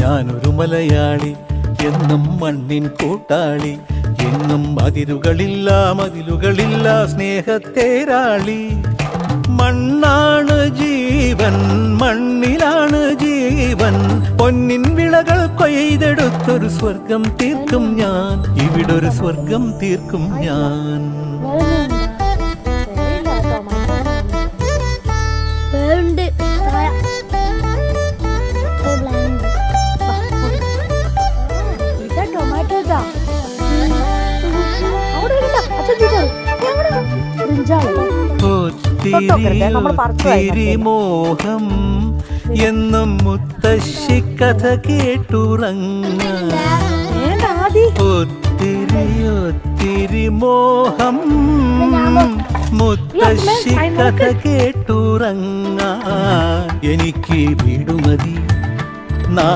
ഞാനൊരു മലയാളി, എന്നും മണ്ണിൻ കൂട്ടാളി, എങ്ങും മതിലുകളില്ല സ്നേഹത്തേരാളി. മണ്ണാണ് ജീവൻ, മണ്ണിലാണ് ജീവൻ, പൊന്നിൻ വിളകൾ കൊയ്തെടുത്തൊരു സ്വർഗം തീർക്കും ഞാൻ, ഇവിടൊരു സ്വർഗം തീർക്കും ഞാൻ. ഒത്തിരി മോഹം എന്നും മുത്തശ്ശി കഥ കേട്ടുറങ്ങ. ഒത്തിരി മോഹം മുത്തശ്ശി കഥ കേട്ടുറങ്ങ. എനിക്ക് വീടുമതി.